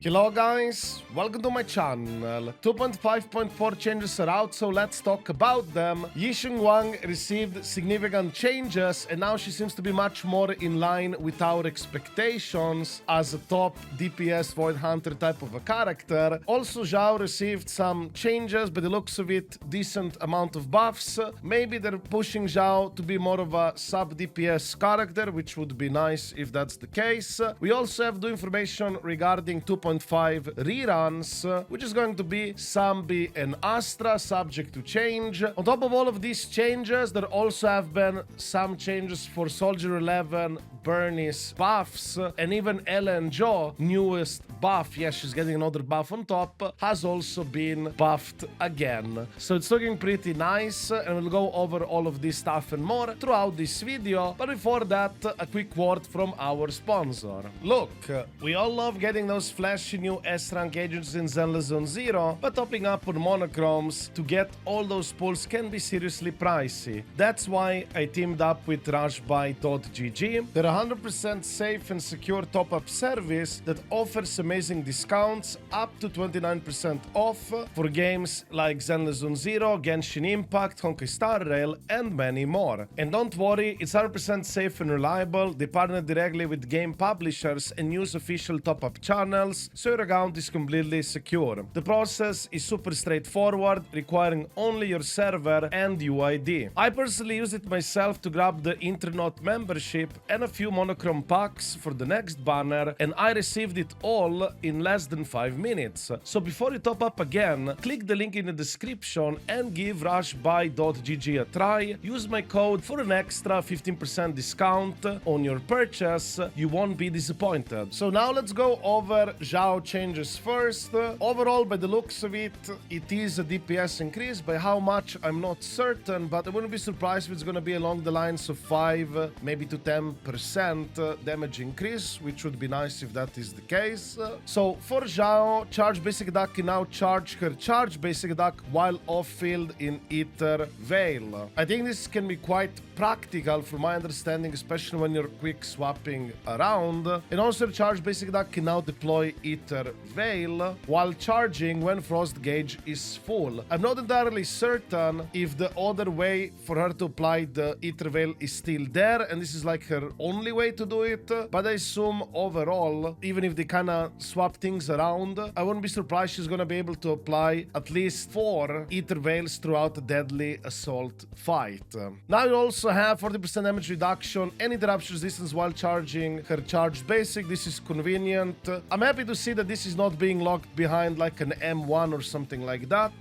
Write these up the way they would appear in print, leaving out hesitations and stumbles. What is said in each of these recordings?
Hello guys, welcome to my channel. 2.5.4 changes are out, so let's talk about them. Yishing Wang received significant changes and now she seems to be much more in line with our expectations as a top DPS Void Hunter type of a character. Also Zhao received some changes, by the looks of it, decent amount of buffs. Maybe they're pushing Zhao to be more of a sub DPS character, which would be nice if that's the case. We also have new information regarding 2.5 Reruns, which is going to be Sambi and Astra, subject to change. On top of all of these changes, there also have been some changes for Soldier 11, Bernie's buffs, and even Ella and Zhao, newest buff, yes, she's getting another buff on top, has also been buffed again. So it's looking pretty nice, and we'll go over all of this stuff and more throughout this video. But before that, a quick word from our sponsor. Look, we all love getting those flashy new S-rank agents in Zenless Zone 0, but topping up on monochromes to get all those pulls can be seriously pricey. That's why I teamed up with rushbuy.gg. They're 100% safe and secure top-up service that offers amazing discounts up to 29% off for games like Zenless Zone 0, Genshin Impact, Honkai Star Rail, and many more. And don't worry, it's 100% safe and reliable. They partner directly with game publishers and use official top-up channels, so your account is completely secure. The process is super straightforward, requiring only your server and UID. I personally use it myself to grab the Internet membership and a few monochrome packs for the next banner, and I received it all in less than 5 minutes. So before you top up again, click the link in the description and give rushbuy.gg a try. Use my code for an extra 15% discount on your purchase. You won't be disappointed. So now let's go over Zhao changes first. Overall, by the looks of it, it is a DPS increase. By how much, I'm not certain, but I wouldn't be surprised if it's going to be along the lines of 5, maybe to 10% damage increase, which would be nice if that is the case. So for Zhao, charge basic attack can now charge her charge basic attack while off-field in Ether Veil. I think this can be quite practical from my understanding, especially when you're quick swapping around. And also charge basic attack can now deploy Ether Veil while charging when Frost Gauge is full. I'm not entirely certain if the other way for her to apply the Ether Veil is still there, and this is like her only way to do it, but I assume overall, even if they kinda swap things around, I wouldn't be surprised she's gonna be able to apply at least 4 Ether Veils throughout the Deadly Assault fight. Now you also have 40% damage reduction and interruption resistance while charging her charged basic. This is convenient. I'm happy to see that this is not being locked behind like an M1 or something like that.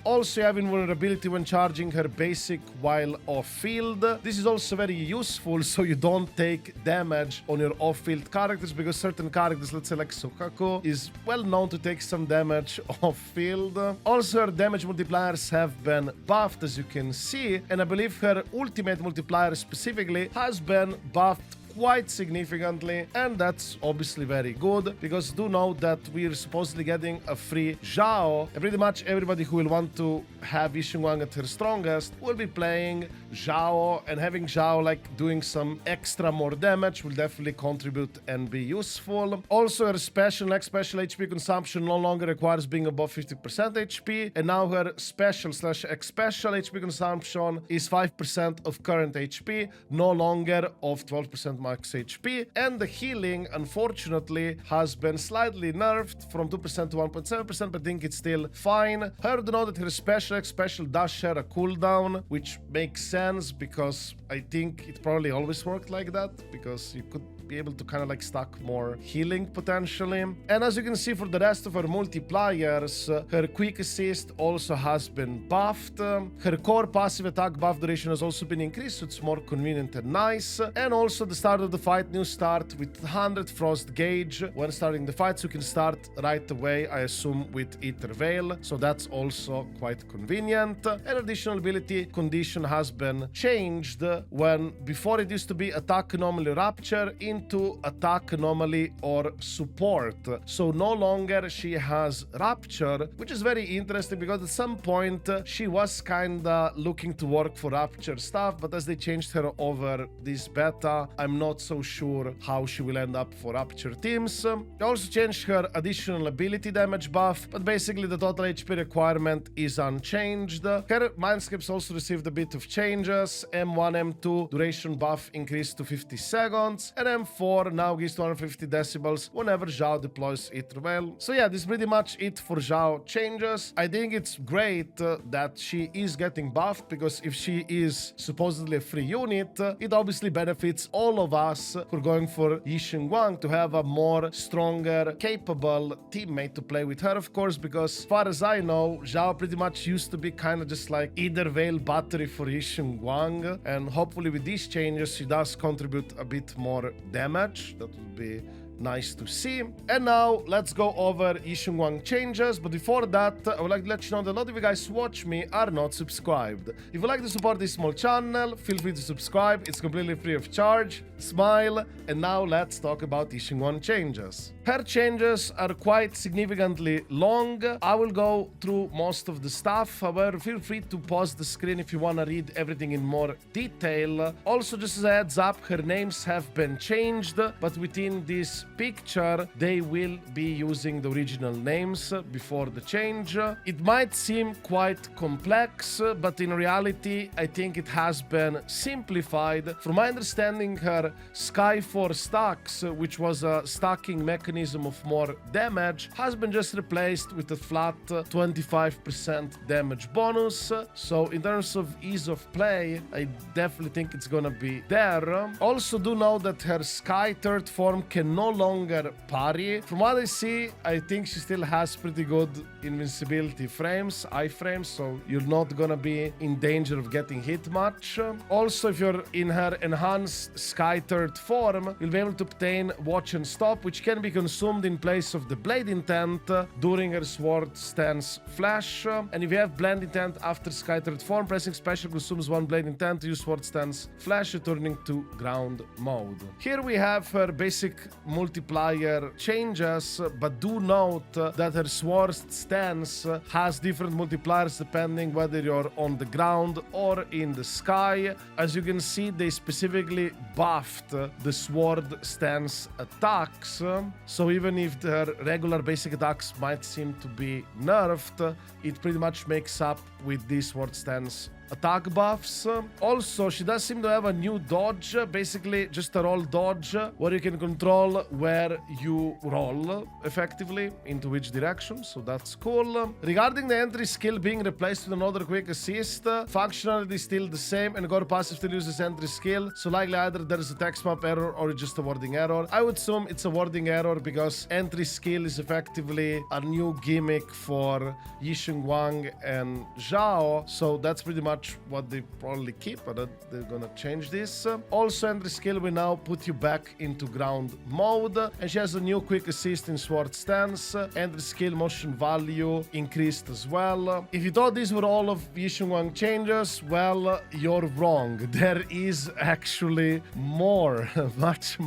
Also you have invulnerability when charging her basic while off-field. This is also very useful so you don't take damage on your off-field characters, because certain characters, let's say like Sokaku, is well known to take some damage off-field. Also her damage multipliers have been buffed, as you can see, and I believe her ultimate multiplier specifically has been buffed quite significantly, and that's obviously very good, because do know that we're supposedly getting a free Zhao, and pretty much everybody who will want to have Yishing Wang at her strongest will be playing Zhao, and having Zhao like doing some extra more damage will definitely contribute and be useful. Also her special, next special HP consumption no longer requires being above 50% HP, and now her special / X special HP consumption is 5% of current HP, no longer of 12% max HP, and the healing unfortunately has been slightly nerfed from 2% to 1.7%, but I think it's still fine. Heard to know that her special X special does share a cooldown, which makes sense because I think it probably always worked like that, because you could be able to kind of like stack more healing potentially. And as you can see, for the rest of her multipliers, her quick assist also has been buffed. Her core passive attack buff duration has also been increased, so it's more convenient and nice. And also the start of the fight, new start with 100 Frost Gauge when starting the fight, so you can start right away, I assume, with Ether Veil, so that's also quite convenient. An additional ability condition has been changed when before it used to be attack anomaly rapture in into attack anomaly or support. So no longer she has Rapture, which is very interesting because at some point she was kinda looking to work for Rapture stuff, but as they changed her over this beta, I'm not so sure how she will end up for Rapture teams. They also changed her additional ability damage buff, but basically the total HP requirement is unchanged. Her Mindscapes also received a bit of changes. M1, M2 duration buff increased to 50 seconds, and M4 now gives 250 decibels whenever Zhao deploys it well. So yeah, this is pretty much it for Zhao changes. I think it's great that she is getting buffed, because if she is supposedly a free unit, it obviously benefits all of us who are going for Yishing Wang to have a more stronger, capable teammate to play with her, of course, because as far as I know, Zhao pretty much used to be kind of just like either veil battery for Yishing Wang, and hopefully with these changes she does contribute a bit more damage. That would be nice to see. And now let's go over Yishing Wang changes, but before that I would like to let you know that a lot of you guys who watch me are not subscribed. If you'd like to support this small channel, feel free to subscribe. It's completely free of charge. Smile. And now let's talk about Yishing Wang changes. Her changes are quite significantly long. I will go through most of the stuff. However, feel free to pause the screen if you want to read everything in more detail. Also, just as a heads up, her names have been changed, but within this picture they will be using the original names before the change. It might seem quite complex, but in reality I think it has been simplified. From my understanding, her Sky 4 stacks, which was a stacking mechanism of more damage, has been just replaced with a flat 25% damage bonus. So in terms of ease of play, I definitely think it's gonna be there. Also do know that her Sky 3rd form can no longer parry. From what I see, I think she still has pretty good invincibility frames, iframes, so you're not gonna be in danger of getting hit much. Also, if you're in her enhanced Sky 3rd form, you'll be able to obtain Watch and Stop, which can be consumed in place of the Blade Intent during her Sword Stance Flash. And if you have Blend Intent after Sky 3rd form, pressing special consumes one Blade Intent to use Sword Stance Flash, returning to ground mode. Here we have her basic multiplier changes, but do note that her Sword Stance has different multipliers depending whether you're on the ground or in the sky. As you can see, they specifically buffed the Sword Stance attacks, so even if their regular basic attacks might seem to be nerfed, it pretty much makes up with these Sword Stance attack buffs. Also, she does seem to have a new dodge, basically just a roll dodge, where you can control where you roll effectively, into which direction, so that's cool. Regarding the entry skill being replaced with another quick assist, functionality is still the same, and Gore passive still uses entry skill, so likely either there's a text map error or just a wording error. I would assume it's a wording error because entry skill is effectively a new gimmick for Yishing Wang and Zhao, so that's pretty much what they probably keep, but they're gonna change this. Also, entry skill will now put you back into ground mode, and she has a new quick assist in Sword Stance. Entry skill motion value increased as well. If you thought these were all of Yishing Wang changes, well, you're wrong. There is actually more, much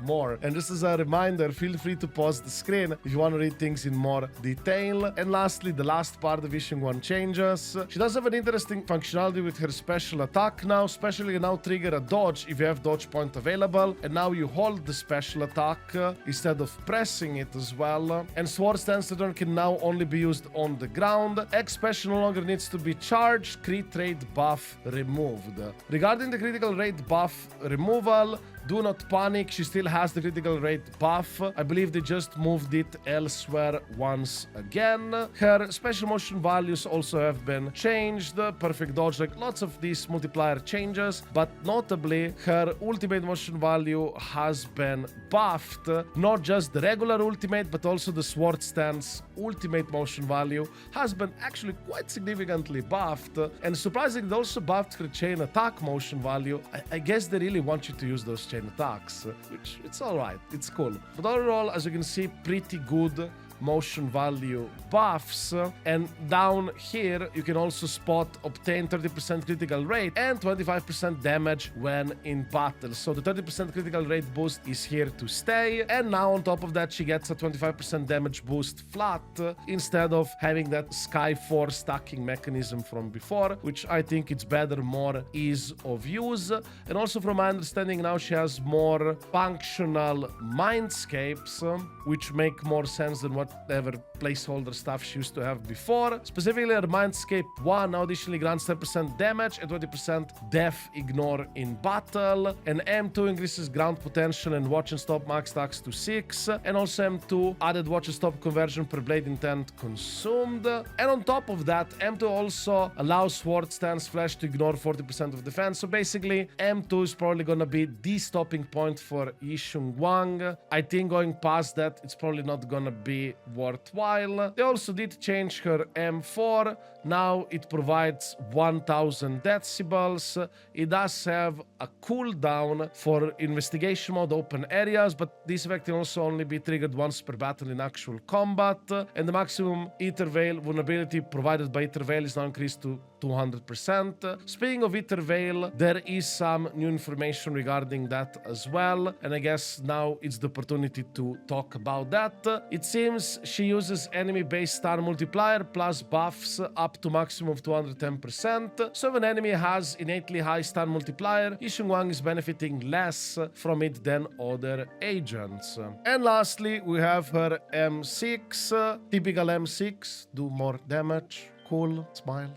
more. And just as a reminder, feel free to pause the screen if you want to read things in more detail. And lastly, the last part of Yishing Wang changes. She does have an interesting functionality with her special attack now. Special can now trigger a dodge if you have dodge point available, and now you hold the special attack instead of pressing it as well. And Sword Stance return can now only be used on the ground. X special no longer needs to be charged. Crit rate buff removed. Regarding the critical rate buff removal, do not panic, she still has the critical rate buff. I believe they just moved it elsewhere once again. Her special motion values also have been changed. Perfect dodge, like lots of these multiplier changes, but notably her ultimate motion value has been buffed. Not just the regular ultimate, but also the Sword Stance ultimate motion value has been actually quite significantly buffed. And surprisingly, they also buffed her chain attack motion value. I guess they really want you to use those chain attacks, which it's all right, it's cool. But overall, as you can see, pretty good motion value buffs. And down here, you can also spot obtain 30% critical rate and 25% damage when in battle. So the 30% critical rate boost is here to stay. And now on top of that, she gets a 25% damage boost flat instead of having that Sky 4 stacking mechanism from before, which I think it's better, more ease of use. And also from my understanding, now she has more functional mindscapes, which make more sense than whatever placeholder stuff she used to have before. Specifically, her Mindscape 1 now additionally grants 10% damage and 20% death ignore in battle. And M2 increases ground potential and watch and stop max stacks to 6. And also M2 added watch and stop conversion per blade intent consumed. And on top of that, M2 also allows sword stance flash to ignore 40% of defense. So basically, M2 is probably gonna be the stopping point for Yishing Wang. I think going past that, it's probably not gonna be worthwhile. They also did change her M4. Now it provides 1000 decibels. It does have a cooldown for investigation mode open areas, but this effect can also only be triggered once per battle in actual combat. And the maximum Ether Veil vulnerability provided by Ether Veil is now increased to 200%. Speaking of Ether Veil, there is some new information regarding that as well, and I guess now it's the opportunity to talk about that. It seems she uses enemy-based stun multiplier plus buffs up to maximum of 210%. So if an enemy has innately high stun multiplier, Yishing Wang is benefiting less from it than other agents. And lastly, we have her M6, typical M6, do more damage, cool, smile.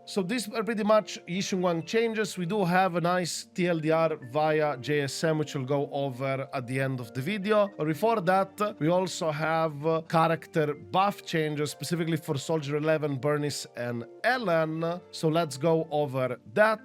So these are pretty much Yishing Wang changes. We do have a nice TLDR via JSM, which we'll go over at the end of the video. But before that, we also have character buff changes, specifically for Soldier 11, Bernice, and Ellen. So let's go over that.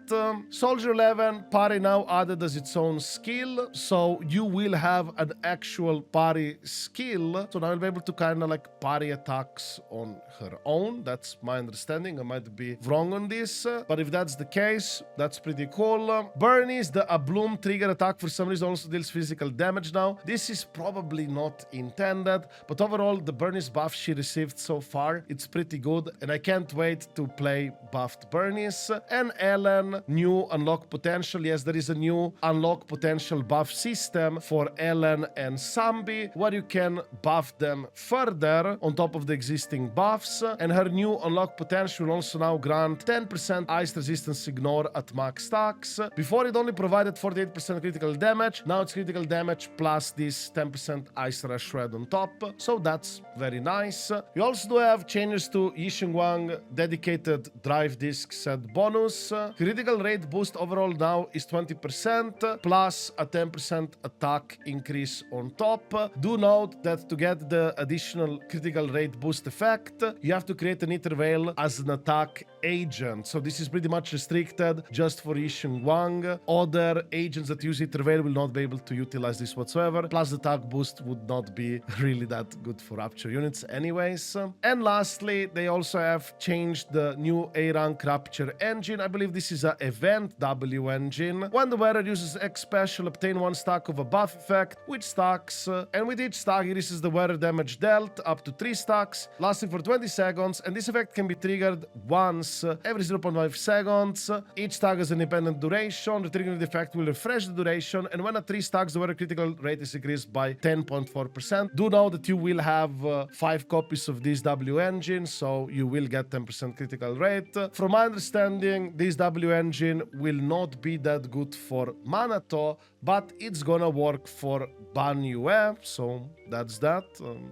Soldier 11, parry now added as its own skill. So you will have an actual parry skill. So now you'll be able to kind of like parry attacks on her own. That's my understanding. I might be wrong on this, but if that's the case, that's pretty cool. Bernice, the Bloom trigger attack for some reason also deals physical damage now. This is probably not intended, but overall the Bernice buff she received so far, it's pretty good, and I can't wait to play buffed Bernice. And Ellen, new unlock potential. Yes, there is a new unlock potential buff system for Ellen and Sambi, where you can buff them further on top of the existing buffs, and her new unlock potential will also now grant 10% ice resistance ignore at max stacks. Before it only provided 48% critical damage, now it's critical damage plus this 10% ice rush shred on top, so that's very nice. We also do have changes to Yishing Wang dedicated drive disc set bonus. Critical rate boost overall now is 20% plus a 10% attack increase on top. Do note that to get the additional critical rate boost effect, you have to create an Ether Veil as an attack agent. So this is pretty much restricted just for Yishing Wang. Other agents that use Ether Veil will not be able to utilize this whatsoever. Plus the attack boost would not be really that good for Rapture units anyways. And lastly, they also have changed the new A rank Rapture engine. I believe this is an event W engine. When the wearer uses X special, obtain 1 stack of a buff effect, which stacks, and with each stack increases the wearer damage dealt up to 3 stacks, lasting for 20 seconds, and this effect can be triggered once every 0.5 seconds. Each stack has an independent duration. The triggering effect will refresh the duration, and when at 3 stacks, the wearer critical rate is increased by 10.4%. Do know that you will have 5 copies of this W engine, so you will get 10% critical rate. From my understanding, this W engine will not be that good for Manato, but it's gonna work for Ban Yue, so that's that.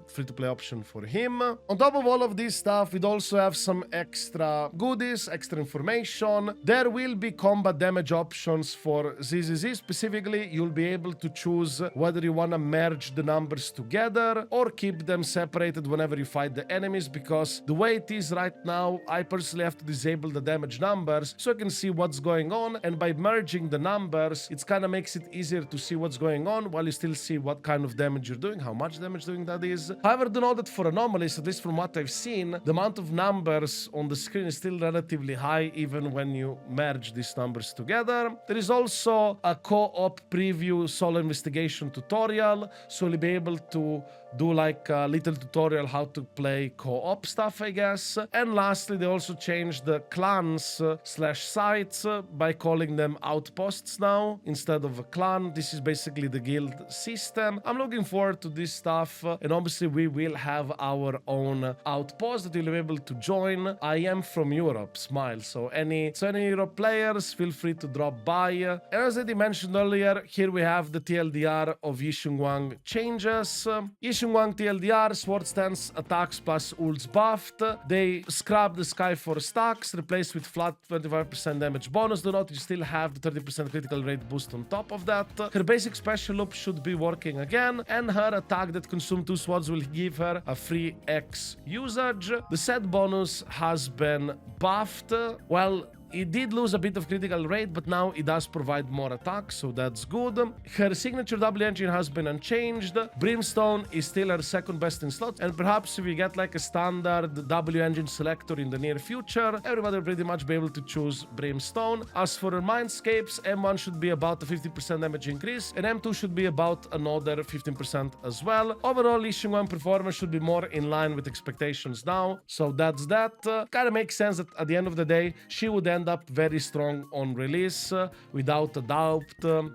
Free-to-play option for him. On top of all of this stuff, we'd also have some extra goodies, extra information. There will be combat damage options for ZZZ. Specifically, you'll be able to choose whether you want to merge the numbers together or keep them separated whenever you fight the enemies, because the way it is right now, I personally have to disable the damage numbers so I can see what's going on, and by merging the numbers, it kind of makes it easier to see what's going on while you still see what kind of damage you're doing, how much damage doing that is. However, do know that for anomalies, at least from what I've seen, the amount of numbers on the screen is still relatively high even when you merge these numbers together. There is also a co-op preview solo investigation tutorial, so you'll be able to do like a little tutorial how to play co-op stuff, I guess. And lastly, they also changed the clans slash sites by calling them outposts now instead of a clan. This is basically the guild system. I'm looking forward to this stuff, and obviously we will have our own outpost that you'll be able to join. I am from Europe, smile. So any Europe players, feel free to drop by. And as I mentioned earlier, here we have the TLDR of Yishing Wang changes. Yishing Wang TLDR, sword stance attacks plus ults buffed. They scrubbed the Sky 4 stacks, replaced with flat 25% damage bonus. Do not, you still have the 30% critical rate boost on top of that. Her basic special loop should be working again, and her attack that consumes 2 swords will give her a free X usage. The set bonus has been buffed. Well, it did lose a bit of critical rate, but now it does provide more attack, so that's good. Her signature W engine has been unchanged. Brimstone is still her second best in slot, and perhaps if we get like a standard W engine selector in the near future, everybody will pretty much be able to choose Brimstone. As for her Mindscapes, M1 should be about a 50% damage increase, and M2 should be about another 15% as well. Overall, Yishing Wang performance should be more in line with expectations now, so that's that. Kinda makes sense that at the end of the day, she would end up very strong on release, without a doubt.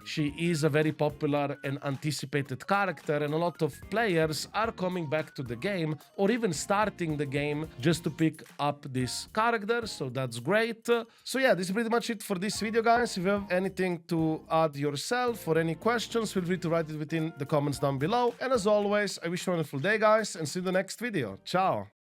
She is a very popular and anticipated character, and a lot of players are coming back to the game or even starting the game just to pick up this character, so that's great. So yeah, this is pretty much it for this video, guys. If you have anything to add yourself or any questions, feel free to write it within the comments down below. And as always, I wish you a wonderful day, guys, and see you in the next video. Ciao!